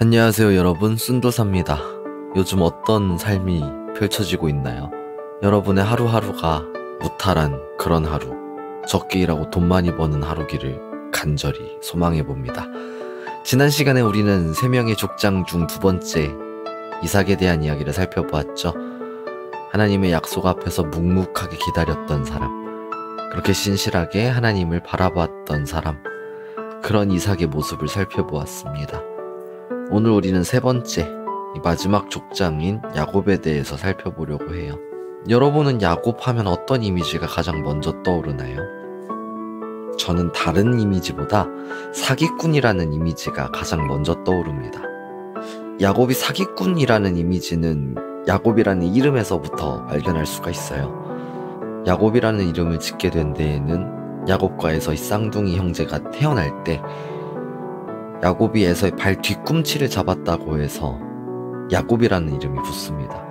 안녕하세요 여러분, 순도사입니다. 요즘 어떤 삶이 펼쳐지고 있나요? 여러분의 하루하루가 무탈한 그런 하루, 적게 일하고 돈 많이 버는 하루기를 간절히 소망해봅니다. 지난 시간에 우리는 3명의 족장 중 두 번째 이삭에 대한 이야기를 살펴보았죠. 하나님의 약속 앞에서 묵묵하게 기다렸던 사람, 그렇게 신실하게 하나님을 바라봤던 사람, 그런 이삭의 모습을 살펴보았습니다. 오늘 우리는 세 번째, 마지막 족장인 야곱에 대해서 살펴보려고 해요. 여러분은 야곱 하면 어떤 이미지가 가장 먼저 떠오르나요? 저는 다른 이미지보다 사기꾼이라는 이미지가 가장 먼저 떠오릅니다. 야곱이 사기꾼이라는 이미지는 야곱이라는 이름에서부터 발견할 수가 있어요. 야곱이라는 이름을 짓게 된 데에는 야곱과 에서의 쌍둥이 형제가 태어날 때 야곱이 에서의 발 뒤꿈치를 잡았다고 해서 야곱이라는 이름이 붙습니다.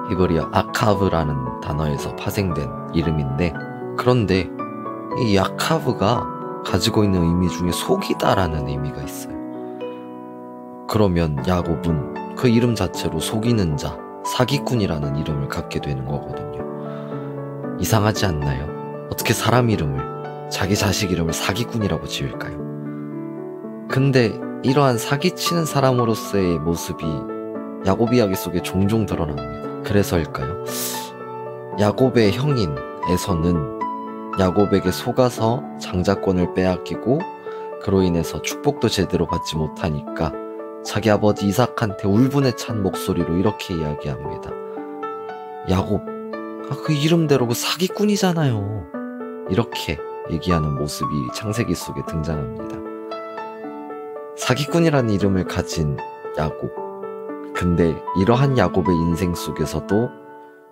히브리어 아카브라는 단어에서 파생된 이름인데, 그런데 이 야카브가 가지고 있는 의미 중에 속이다라는 의미가 있어요. 그러면 야곱은 그 이름 자체로 속이는 자, 사기꾼이라는 이름을 갖게 되는 거거든요. 이상하지 않나요? 어떻게 사람 이름을, 자기 자식 이름을 사기꾼이라고 지을까요? 근데 이러한 사기치는 사람으로서의 모습이 야곱 이야기 속에 종종 드러납니다. 그래서일까요? 야곱의 형인 에서는 야곱에게 속아서 장자권을 빼앗기고 그로 인해서 축복도 제대로 받지 못하니까 자기 아버지 이삭한테 울분에 찬 목소리로 이렇게 이야기합니다. 야곱, 그 이름대로 그 사기꾼이잖아요. 이렇게 얘기하는 모습이 창세기 속에 등장합니다. 사기꾼이라는 이름을 가진 야곱. 근데 이러한 야곱의 인생 속에서도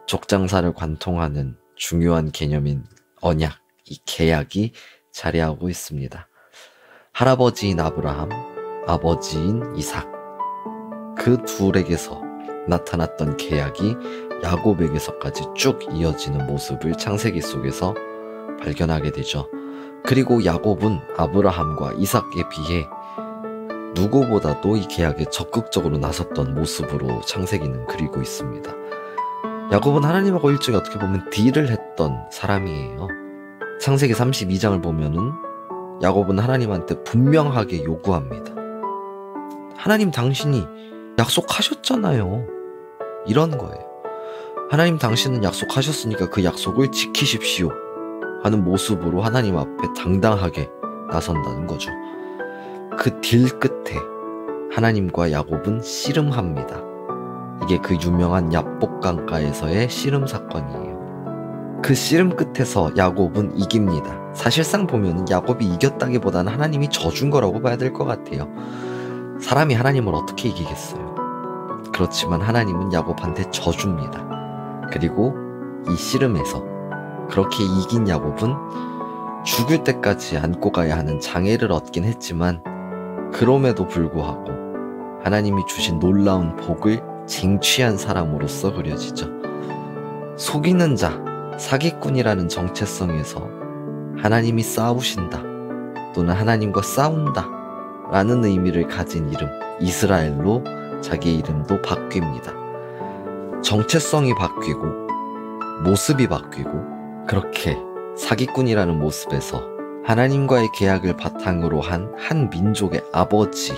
족장사를 관통하는 중요한 개념인 언약, 이 계약이 자리하고 있습니다. 할아버지인 아브라함, 아버지인 이삭, 그 둘에게서 나타났던 계약이 야곱에게서까지 쭉 이어지는 모습을 창세기 속에서 발견하게 되죠. 그리고 야곱은 아브라함과 이삭에 비해 누구보다도 이 계약에 적극적으로 나섰던 모습으로 창세기는 그리고 있습니다. 야곱은 하나님하고 일종의 어떻게 보면 딜을 했던 사람이에요. 창세기 32장을 보면은 야곱은 하나님한테 분명하게 요구합니다. 하나님, 당신이 약속하셨잖아요. 이런 거예요. 하나님, 당신은 약속하셨으니까 그 약속을 지키십시오 하는 모습으로 하나님 앞에 당당하게 나선다는 거죠. 그 딜 끝에 하나님과 야곱은 씨름합니다. 이게 그 유명한 야복강가에서의 씨름 사건이에요. 그 씨름 끝에서 야곱은 이깁니다. 사실상 보면 야곱이 이겼다기보다는 하나님이 져준 거라고 봐야 될 것 같아요. 사람이 하나님을 어떻게 이기겠어요? 그렇지만 하나님은 야곱한테 져줍니다. 그리고 이 씨름에서 그렇게 이긴 야곱은 죽을 때까지 안고 가야 하는 장애를 얻긴 했지만, 그럼에도 불구하고 하나님이 주신 놀라운 복을 쟁취한 사람으로서 그려지죠. 속이는 자, 사기꾼이라는 정체성에서 하나님이 싸우신다 또는 하나님과 싸운다 라는 의미를 가진 이름 이스라엘로 자기의 이름도 바뀝니다. 정체성이 바뀌고 모습이 바뀌고, 그렇게 사기꾼이라는 모습에서 하나님과의 계약을 바탕으로 한 민족의 아버지,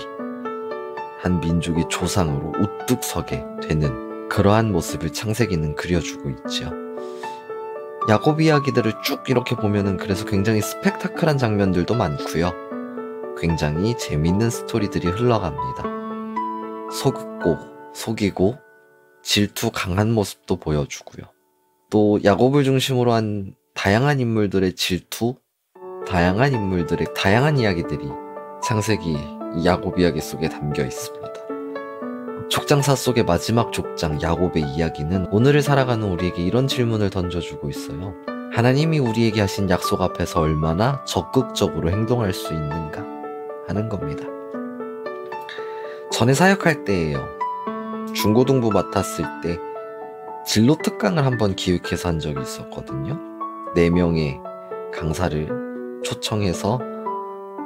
한 민족의 조상으로 우뚝 서게 되는 그러한 모습을 창세기는 그려주고 있죠. 야곱 이야기들을 쭉 이렇게 보면은 그래서 굉장히 스펙타클한 장면들도 많고요. 굉장히 재밌는 스토리들이 흘러갑니다. 속이고 질투 강한 모습도 보여주고요. 또 야곱을 중심으로 한 다양한 인물들의 질투, 다양한 인물들의 다양한 이야기들이 창세기 야곱 이야기 속에 담겨 있습니다. 족장사 속의 마지막 족장 야곱의 이야기는 오늘을 살아가는 우리에게 이런 질문을 던져주고 있어요. 하나님이 우리에게 하신 약속 앞에서 얼마나 적극적으로 행동할 수 있는가 하는 겁니다. 전에 사역할 때예요. 중고등부 맡았을 때 진로 특강을 한번 기획해서 한 적이 있었거든요. 4명의 강사를 초청해서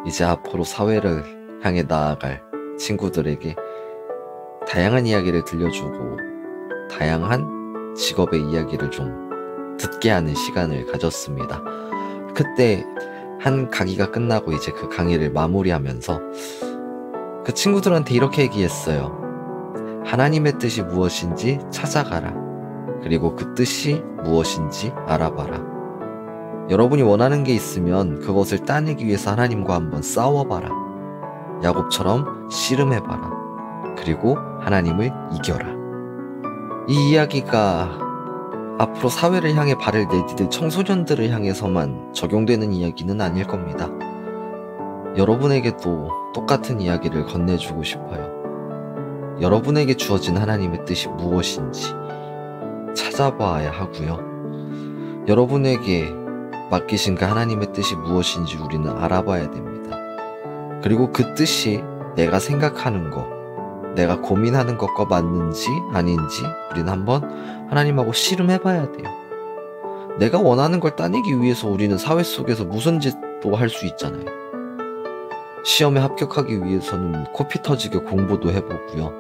이제 앞으로 사회를 향해 나아갈 친구들에게 다양한 이야기를 들려주고 다양한 직업의 이야기를 좀 듣게 하는 시간을 가졌습니다. 그때 한 강의가 끝나고 이제 그 강의를 마무리하면서 그 친구들한테 이렇게 얘기했어요. 하나님의 뜻이 무엇인지 찾아가라. 그리고 그 뜻이 무엇인지 알아봐라. 여러분이 원하는 게 있으면 그것을 따내기 위해서 하나님과 한번 싸워봐라. 야곱처럼 씨름해봐라. 그리고 하나님을 이겨라. 이 이야기가 앞으로 사회를 향해 발을 내디딜 청소년들을 향해서만 적용되는 이야기는 아닐 겁니다. 여러분에게도 똑같은 이야기를 건네주고 싶어요. 여러분에게 주어진 하나님의 뜻이 무엇인지 찾아봐야 하고요. 여러분에게 맡기신 그 하나님의 뜻이 무엇인지 우리는 알아봐야 됩니다. 그리고 그 뜻이 내가 생각하는 것, 내가 고민하는 것과 맞는지 아닌지 우리는 한번 하나님하고 씨름해봐야 돼요. 내가 원하는 걸 따내기 위해서 우리는 사회 속에서 무슨 짓도 할 수 있잖아요. 시험에 합격하기 위해서는 코피 터지게 공부도 해보고요.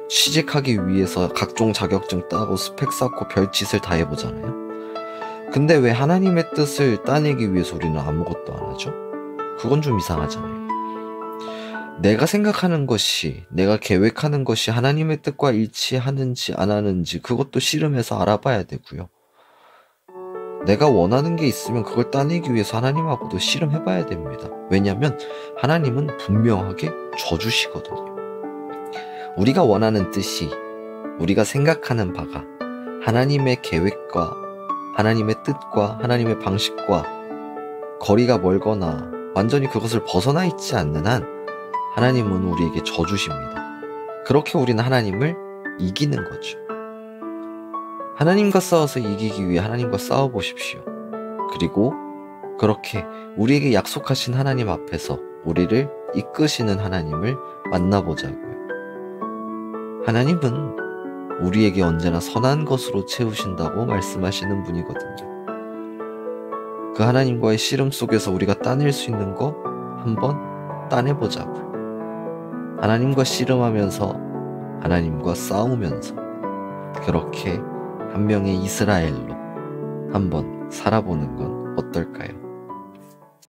취직하기 위해서 각종 자격증 따고 스펙 쌓고 별짓을 다 해보잖아요. 근데 왜 하나님의 뜻을 따내기 위해서 우리는 아무것도 안 하죠? 그건 좀 이상하잖아요. 내가 생각하는 것이, 내가 계획하는 것이 하나님의 뜻과 일치하는지 안 하는지 그것도 씨름해서 알아봐야 되고요. 내가 원하는 게 있으면 그걸 따내기 위해서 하나님하고도 씨름해봐야 됩니다. 왜냐하면 하나님은 분명하게 져주시거든요. 우리가 원하는 뜻이, 우리가 생각하는 바가 하나님의 계획과 하나님의 뜻과 하나님의 방식과 거리가 멀거나 완전히 그것을 벗어나 있지 않는 한 하나님은 우리에게 져주십니다. 그렇게 우리는 하나님을 이기는 거죠. 하나님과 싸워서 이기기 위해 하나님과 싸워보십시오. 그리고 그렇게 우리에게 약속하신 하나님 앞에서 우리를 이끄시는 하나님을 만나보자고요. 하나님은 우리에게 언제나 선한 것으로 채우신다고 말씀하시는 분이거든요. 그 하나님과의 씨름 속에서 우리가 따낼 수 있는 거 한번 따내보자고요. 하나님과 씨름하면서 하나님과 싸우면서 그렇게 한 명의 이스라엘로 한번 살아보는 건 어떨까요?